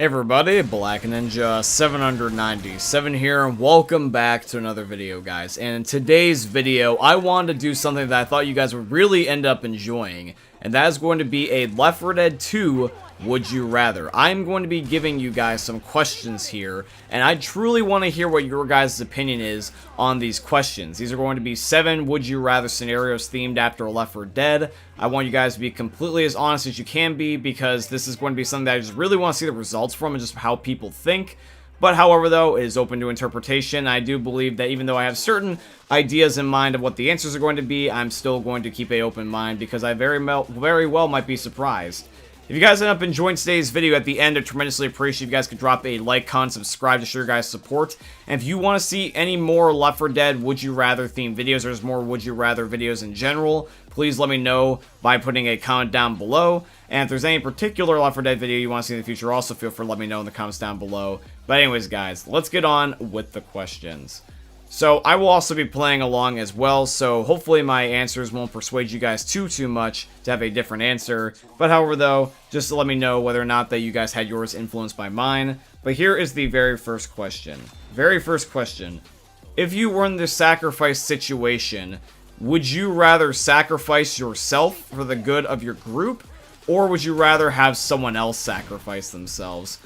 Everybody, Black Ninja 797 here, and welcome back to another video, guys. And in today's video, I wanted to do something that I thought you guys would really end up enjoying, and that is going to be a Left 4 Dead 2 Would You Rather. I'm going to be giving you guys some questions here, and I truly want to hear what your guys' opinion is on these questions. These are going to be 7 Would You Rather scenarios themed after Left 4 Dead. I want you guys to be completely as honest as you can be, because this is going to be something that I just really want to see the results from and just how people think. But however, though, it is open to interpretation. I do believe that even though I have certain ideas in mind of what the answers are going to be, I'm still going to keep an open mind, because I very well might be surprised. If you guys end up enjoying today's video, at the end, I'd tremendously appreciate if you guys could drop a like, comment, subscribe to show your guys' support. And if you want to see any more Left 4 Dead Would You Rather themed videos, or just more Would You Rather videos in general, please let me know by putting a comment down below. And if there's any particular Left 4 Dead video you want to see in the future, also feel free to let me know in the comments down below. But anyways, guys, let's get on with the questions. So I will also be playing along as well, so hopefully my answers won't persuade you guys too much to have a different answer. But however, though, just to let me know whether or not that you guys had yours influenced by mine. But here is the very first question. Very first question. If you were in the sacrifice situation, would you rather sacrifice yourself for the good of your group, or would you rather have someone else sacrifice themselves?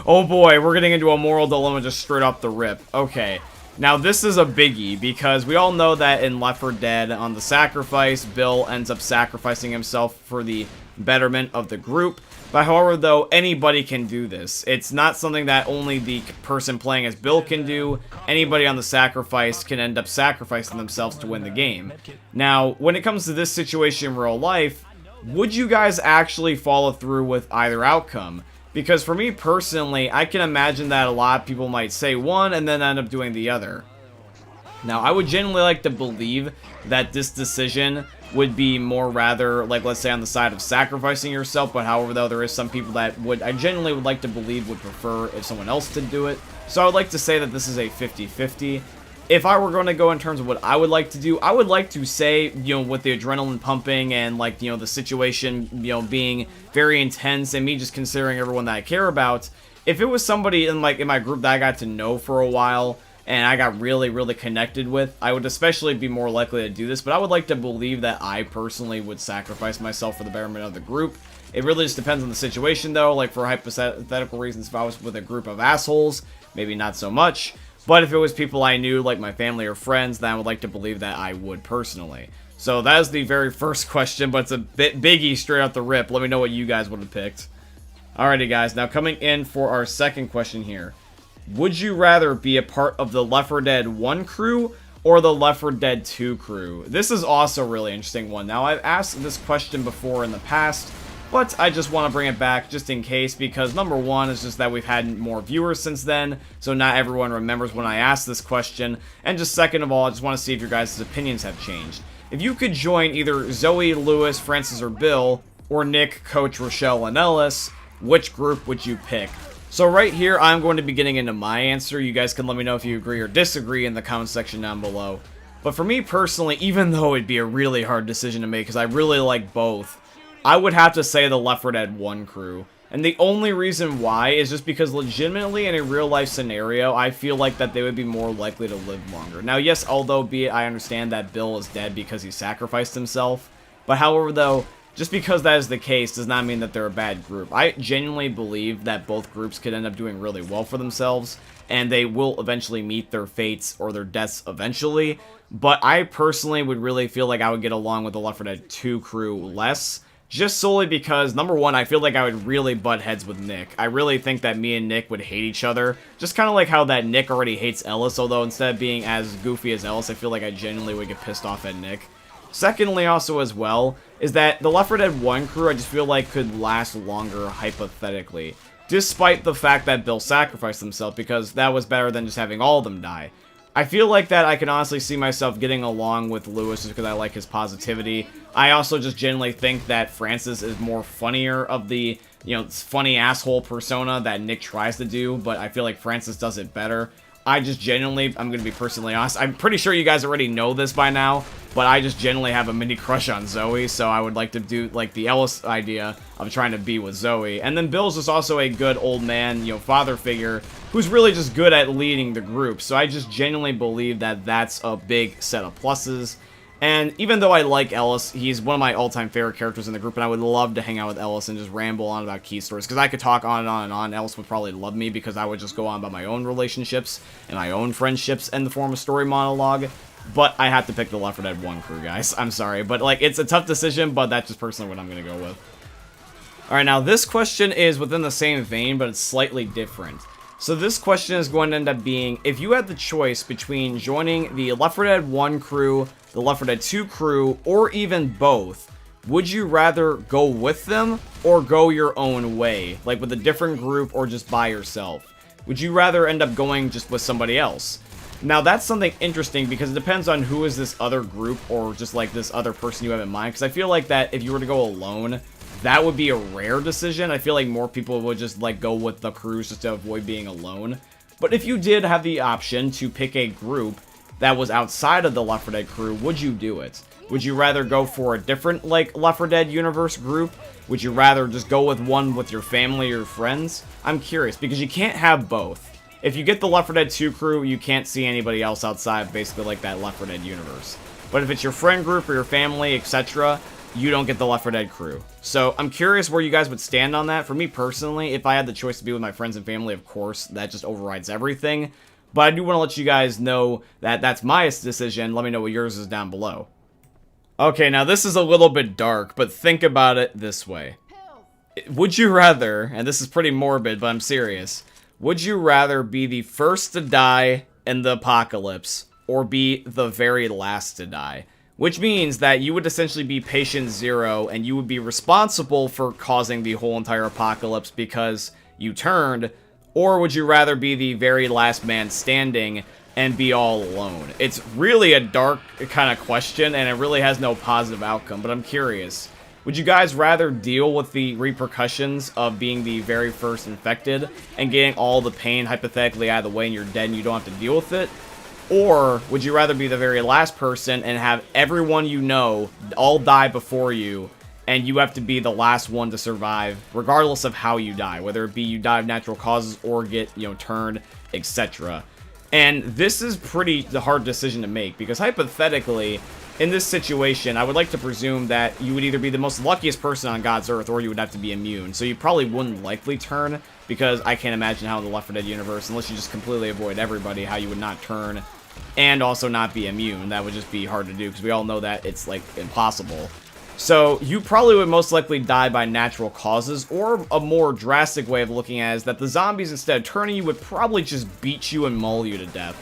Oh boy, we're getting into a moral dilemma just straight off the rip. Okay. Now, this is a biggie, because we all know that in Left 4 Dead, on the sacrifice, Bill ends up sacrificing himself for the betterment of the group. But however, though, anybody can do this. It's not something that only the person playing as Bill can do. Anybody on the sacrifice can end up sacrificing themselves to win the game. Now, when it comes to this situation in real life, would you guys actually follow through with either outcome? Because for me personally, I can imagine that a lot of people might say one and then end up doing the other. Now, I would genuinely like to believe that this decision would be more rather, like, let's say on the side of sacrificing yourself, but however, though, there is some people that I genuinely would like to believe would prefer if someone else did do it. So I would like to say that this is a 50-50. If I were going to go in terms of what I would like to do, I would like to say, you know, with the adrenaline pumping and, like, you know, the situation, you know, being very intense and me just considering everyone that I care about, if it was somebody in my group that I got to know for a while and I got really connected with, I would especially be more likely to do this. But I would like to believe that I personally would sacrifice myself for the betterment of the group. It really just depends on the situation, though. Like, for hypothetical reasons, if I was with a group of assholes, maybe not so much. But if it was people I knew, like my family or friends, then I would like to believe that I would personally. So that is the very first question, but it's a bit biggie straight out the rip. Let me know what you guys would have picked. Alrighty, guys. Now coming in for our second question here. Would you rather be a part of the Left 4 Dead 1 crew or the Left 4 Dead 2 crew? This is also a really interesting one. Now, I've asked this question before in the past, but I just want to bring it back just in case, because number one is just that we've had more viewers since then, so not everyone remembers when I asked this question, and just second of all, I just want to see if your guys' opinions have changed. If you could join either Zoe, Lewis, Francis, or Bill, or Nick, Coach, Rochelle, and Ellis, which group would you pick? So right here, I'm going to be getting into my answer. You guys can let me know if you agree or disagree in the comment section down below. But for me personally, even though it'd be a really hard decision to make, because I really like both, I would have to say the Left 4 Dead 1 crew. And the only reason why is just because legitimately in a real life scenario, I feel like that they would be more likely to live longer. Now, yes, although be it I understand that Bill is dead because he sacrificed himself. But however, though, just because that is the case does not mean that they're a bad group. I genuinely believe that both groups could end up doing really well for themselves, and they will eventually meet their fates or their deaths eventually. But I personally would really feel like I would get along with the Left 4 Dead 2 crew less. Just solely because, number one, I feel like I would really butt heads with Nick. I really think that me and Nick would hate each other. Just kind of like how that Nick already hates Ellis, although instead of being as goofy as Ellis, I feel like I genuinely would get pissed off at Nick. Secondly, also as well, is that the Left 4 Dead 1 crew I just feel like could last longer, hypothetically. Despite the fact that Bill sacrificed himself, because that was better than just having all of them die. I feel like that I can honestly see myself getting along with Lewis just because I like his positivity. I also just genuinely think that Francis is more funnier of the, you know, funny asshole persona that Nick tries to do, but I feel like Francis does it better. I just genuinely, I'm going to be personally honest, I'm pretty sure you guys already know this by now, but I just generally have a mini crush on Zoe, so I would like to do, like, the Ellis idea of trying to be with Zoe. And then Bill's just also a good old man, you know, father figure, who's really just good at leading the group, so I just genuinely believe that that's a big set of pluses. And even though I like Ellis, he's one of my all-time favorite characters in the group, and I would love to hang out with Ellis and just ramble on about key stories, because I could talk on and on and on. Ellis would probably love me, because I would just go on about my own relationships and my own friendships in the form of story monologue. But I have to pick the Left 4 Dead 1 crew, guys. I'm sorry, but, like, it's a tough decision, but that's just personally what I'm going to go with. Alright, now this question is within the same vein, but it's slightly different. So this question is going to end up being, if you had the choice between joining the Left 4 Dead 1 crew, the Left 4 Dead 2 crew, or even both, would you rather go with them or go your own way, like with a different group or just by yourself? Would you rather end up going just with somebody else? Now that's something interesting because it depends on who is this other group or just like this other person you have in mind, because I feel like that if you were to go alone, that would be a rare decision. I feel like more people would just like go with the crews just to avoid being alone. But if you did have the option to pick a group that was outside of the Left 4 Dead crew, would you do it? Would you rather go for a different like Left 4 Dead universe group? Would you rather just go with one with your family or your friends? I'm curious because you can't have both. If you get the Left 4 Dead 2 crew, you can't see anybody else outside basically like that Left 4 Dead universe. But if it's your friend group or your family, etc., you don't get the Left 4 Dead crew. So I'm curious where you guys would stand on that. For me personally, if I had the choice to be with my friends and family, of course, that just overrides everything. But I do want to let you guys know that that's my decision. Let me know what yours is down below. Okay, now this is a little bit dark, but think about it this way. Would you rather, and this is pretty morbid, but I'm serious, would you rather be the first to die in the apocalypse or be the very last to die? Which means that you would essentially be patient zero and you would be responsible for causing the whole entire apocalypse because you turned, or would you rather be the very last man standing and be all alone? It's really a dark kind of question and it really has no positive outcome, but I'm curious. Would you guys rather deal with the repercussions of being the very first infected and getting all the pain hypothetically out of the way and you're dead and you don't have to deal with it? Or would you rather be the very last person and have everyone you know all die before you and you have to be the last one to survive regardless of how you die, whether it be you die of natural causes or get, you know, turned, etc. And this is pretty the hard decision to make because hypothetically in this situation I would like to presume that you would either be the most luckiest person on God's earth or you would have to be immune. So you probably wouldn't likely turn because I can't imagine how in the Left 4 Dead universe, unless you just completely avoid everybody, how you would not turn and also not be immune. That would just be hard to do because we all know that it's like impossible. So you probably would most likely die by natural causes, or a more drastic way of looking at it is that the zombies, instead of turning you, would probably just beat you and maul you to death,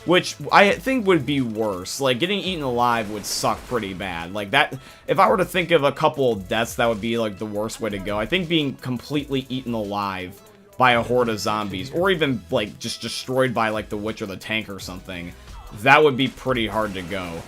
which I think would be worse. Like getting eaten alive would suck pretty bad. Like that, if I were to think of a couple of deaths, that would be like the worst way to go. I think being completely eaten alive by a horde of zombies, or even like just destroyed by like the witch or the tank or something, that would be pretty hard to go.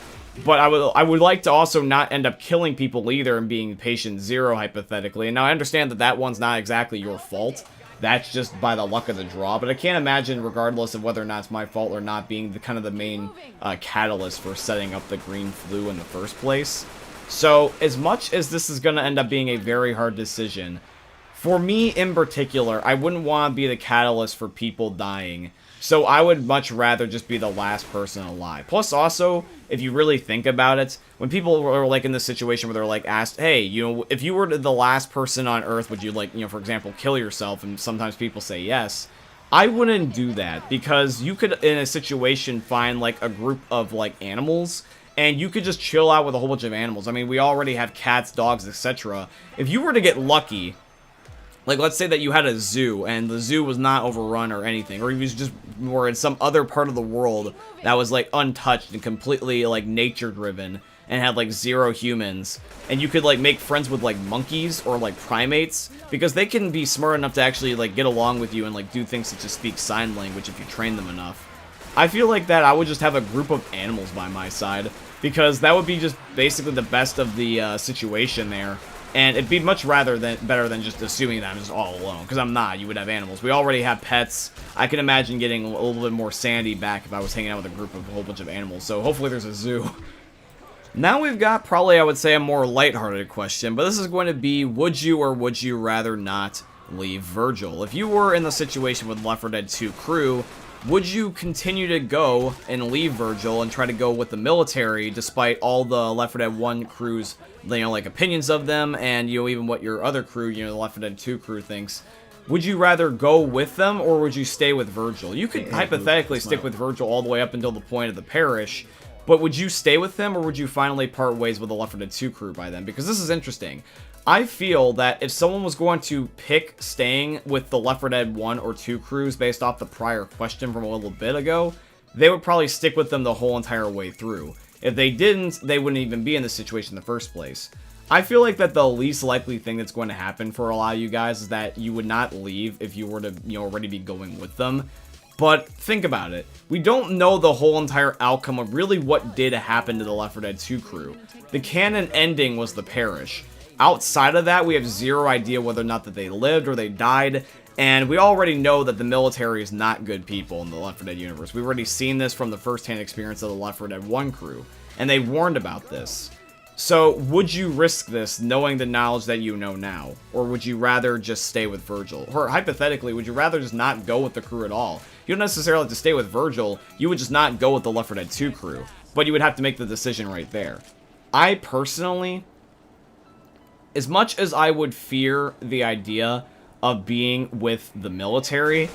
But I would like to also not end up killing people either and being patient zero hypothetically. And now I understand that that one's not exactly your fault. That's just by the luck of the draw. But I can't imagine, regardless of whether or not it's my fault or not, being the kind of the main catalyst for setting up the green flu in the first place. So as much as this is going to end up being a very hard decision, for me in particular, I wouldn't want to be the catalyst for people dying. So I would much rather just be the last person alive. Plus also, if you really think about it, when people are like in this situation where they're like asked, hey, you know, if you were the last person on Earth, would you like, you know, for example, kill yourself? And sometimes people say yes. I wouldn't do that because you could, in a situation, find like a group of like animals and you could just chill out with a whole bunch of animals. I mean, we already have cats, dogs, etc. If you were to get lucky, like, let's say that you had a zoo, and the zoo was not overrun or anything, or you was just were in some other part of the world that was, like, untouched and completely, like, nature-driven, and had, like, 0 humans, and you could, like, make friends with, like, monkeys or, like, primates, because they can be smart enough to actually, like, get along with you and, like, do things such as speak sign language if you train them enough. I feel like that I would just have a group of animals by my side, because that would be just basically the best of the situation there. And it'd be much better than just assuming that I'm just all alone, because I'm not. You would have animals. We already have pets. I can imagine getting a little bit more sanity back if I was hanging out with a group of a whole bunch of animals. So hopefully there's a zoo. Now we've got probably, I would say, a more lighthearted question, but this is going to be, would you or would you rather not leave Virgil? If you were in the situation with Left 4 Dead 2 crew, would you continue to go and leave Virgil and try to go with the military despite all the Left 4 Dead 1 crew's, you know, like opinions of them and, you know, even what your other crew, you know, the Left 4 Dead 2 crew thinks? Would you rather go with them or would you stay with Virgil? You could hypothetically stick with Virgil all the way up until the point of the parish, but would you stay with him, or would you finally part ways with the Left 4 Dead 2 crew by then? Because this is interesting. I feel that if someone was going to pick staying with the Left 4 Dead 1 or 2 crews based off the prior question from a little bit ago, they would probably stick with them the whole entire way through. If they didn't, they wouldn't even be in this situation in the first place. I feel like that the least likely thing that's going to happen for a lot of you guys is that you would not leave if you were to, you know, already be going with them. But think about it. We don't know the whole entire outcome of really what did happen to the Left 4 Dead 2 crew. The canon ending was the parish. Outside of that, we have zero idea whether or not that they lived or they died, and we already know that the military is not good people in the Left 4 Dead universe. We've already seen this from the first-hand experience of the Left 4 Dead 1 crew, and they warned about this. So, would you risk this knowing the knowledge that you know now? Or would you rather just stay with Virgil? Or, hypothetically, would you rather just not go with the crew at all? You don't necessarily have to stay with Virgil, you would just not go with the Left 4 Dead 2 crew. But you would have to make the decision right there. I personally, as much as I would fear the idea of being with the military,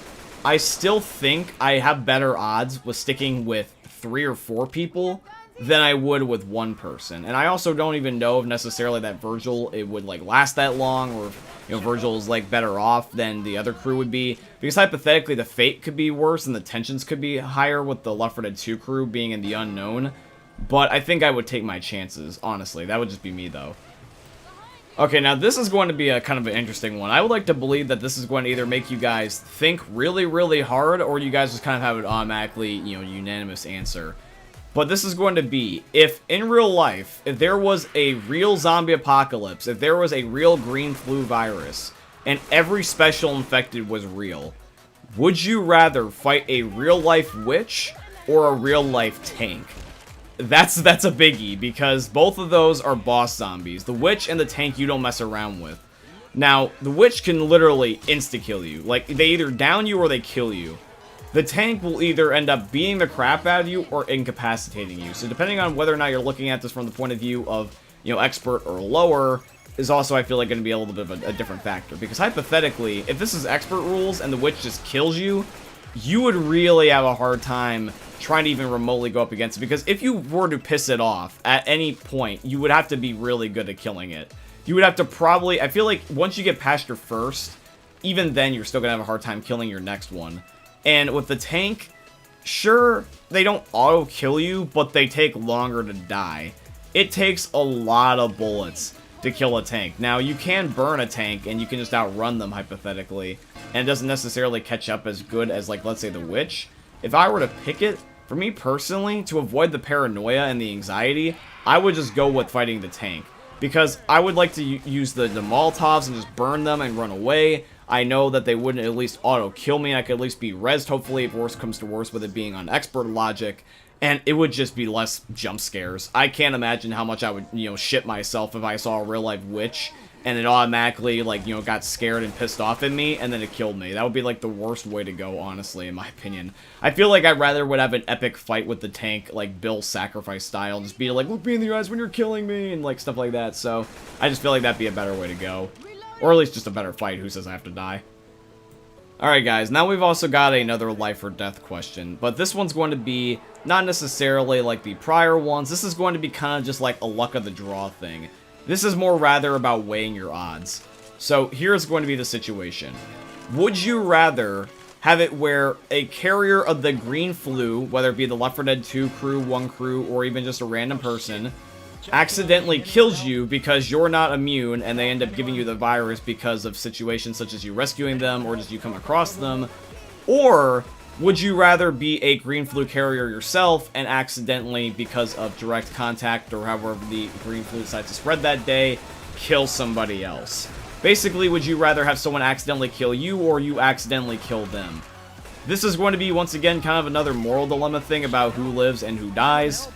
I still think I have better odds with sticking with 3 or 4 people than I would with one person. And I also don't even know if necessarily that Virgil, it would like last that long, or you know, Virgil is like better off than the other crew would be, because hypothetically the fate could be worse and the tensions could be higher with the Left 4 Dead 2 crew being in the unknown. But I think I would take my chances, honestly. That would just be me though. Okay, now this is going to be a kind of an interesting one. I would like to believe that this is going to either make you guys think really, really hard, or you guys just kind of have an automatically, you know, unanimous answer. But this is going to be, if in real life, if there was a real zombie apocalypse, if there was a real green flu virus, and every special infected was real, would you rather fight a real life witch or a real life tank? That's a biggie, because both of those are boss zombies. The witch and the tank you don't mess around with. Now, the witch can literally insta-kill you. Like, they either down you or they kill you. The tank will either end up beating the crap out of you or incapacitating you. So depending on whether or not you're looking at this from the point of view of, you know, expert or lower, is also, I feel like, going to be a little bit of a different factor. Because hypothetically, if this is expert rules and the witch just kills you, you would really have a hard time trying to even remotely go up against it. Because if you were to piss it off at any point, you would have to be really good at killing it. You would have to probably, I feel like once you get past your first, even then you're still going to have a hard time killing your next one. And with the tank, sure, they don't auto-kill you, but they take longer to die. It takes a lot of bullets to kill a tank. Now, you can burn a tank, and you can just outrun them, hypothetically, and it doesn't necessarily catch up as good as, like, let's say, the witch. If I were to pick it, for me personally, to avoid the paranoia and the anxiety, I would just go with fighting the tank. Because I would like to use the Molotovs and just burn them and run away. I know that they wouldn't at least auto-kill me. I could at least be rezzed, hopefully, if worse comes to worse, with it being on expert logic. And it would just be less jump scares. I can't imagine how much I would, you know, shit myself if I saw a real-life witch and it automatically, like, you know, got scared and pissed off at me, and then it killed me. That would be, like, the worst way to go, honestly, in my opinion. I feel like I rather would have an epic fight with the tank, like, Bill's sacrifice style, just be like, look me in the eyes when you're killing me, and, like, stuff like that. So, I just feel like that'd be a better way to go. Or at least just a better fight. Who says I have to die? Alright guys, now we've also got another life or death question, but this one's going to be not necessarily like the prior ones. This is going to be kind of just like a luck of the draw thing. This is more rather about weighing your odds. So here's going to be the situation. Would you rather have it where a carrier of the green flu, whether it be the Left 4 Dead 2 crew, 1 crew, or even just a random person, accidentally kills you because you're not immune and they end up giving you the virus because of situations such as you rescuing them or just you come across them? Or would you rather be a green flu carrier yourself and accidentally, because of direct contact or however the green flu decides to spread that day, kill somebody else? Basically, would you rather have someone accidentally kill you or you accidentally kill them? This is going to be, once again, kind of another moral dilemma thing about who lives and who dies.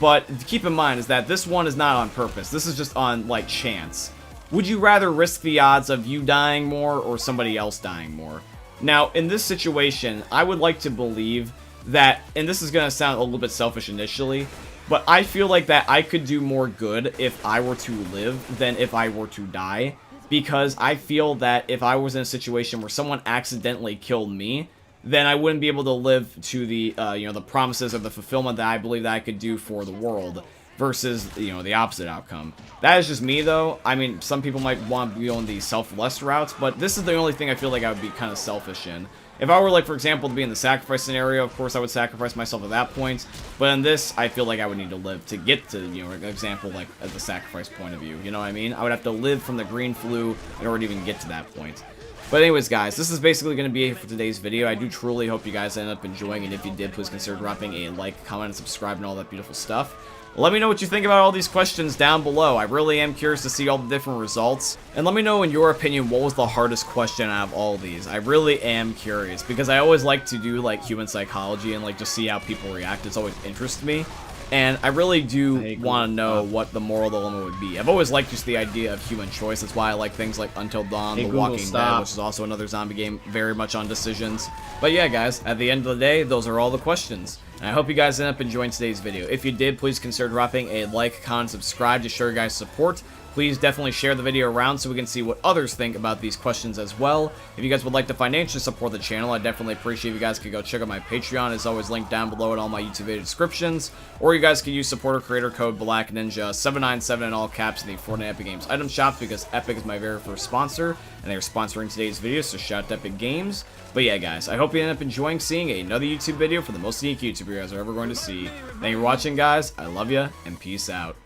But keep in mind is that this one is not on purpose. This is just on, like, chance. Would you rather risk the odds of you dying more or somebody else dying more? Now, in this situation, I would like to believe that, and this is going to sound a little bit selfish initially, but I feel like that I could do more good if I were to live than if I were to die. Because I feel that if I was in a situation where someone accidentally killed me, then I wouldn't be able to live to the, you know, the promises or the fulfillment that I believe that I could do for the world. Versus, you know, the opposite outcome. That is just me, though. I mean, some people might want to be on the selfless routes, but this is the only thing I feel like I would be kind of selfish in. If I were, like, for example, to be in the sacrifice scenario, of course I would sacrifice myself at that point. But in this, I feel like I would need to live to get to, you know, an example, like, at the sacrifice point of view. You know what I mean? I would have to live from the green flu in order to even get to that point. But anyways, guys, this is basically going to be it for today's video. I do truly hope you guys end up enjoying, and if you did, please consider dropping a like, comment, and subscribe, and all that beautiful stuff. Let me know what you think about all these questions down below. I really am curious to see all the different results. And let me know, in your opinion, what was the hardest question out of all these. I really am curious, because I always like to do, like, human psychology and, like, just see how people react. It's always interests me. And I really do want to know what the moral dilemma would be. I've always liked just the idea of human choice. That's why I like things like Until Dawn, The Walking Dead, which is also another zombie game very much on decisions. But yeah, guys, at the end of the day, those are all the questions. And I hope you guys end up enjoying today's video. If you did, please consider dropping a like, comment, subscribe to show your guys' support. Please definitely share the video around so we can see what others think about these questions as well. If you guys would like to financially support the channel, I'd definitely appreciate if you guys could go check out my Patreon. It's always linked down below in all my YouTube video descriptions. Or you guys could use supporter creator code BlackNinja797 in all caps in the Fortnite Epic Games item shop, because Epic is my very first sponsor, and they're sponsoring today's video, so shout out to Epic Games. But yeah, guys, I hope you end up enjoying seeing another YouTube video for the most unique YouTuber you guys are ever going to see. Thank you for watching, guys. I love you, and peace out.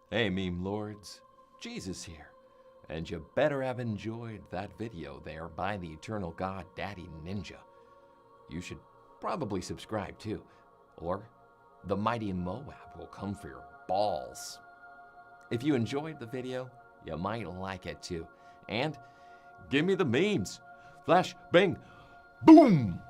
Hey meme lords, Jesus here, and you better have enjoyed that video there by the eternal god Daddy Ninja. You should probably subscribe too, or the mighty Moab will come for your balls. If you enjoyed the video, you might like it too, and give me the memes. Flash, bang, boom!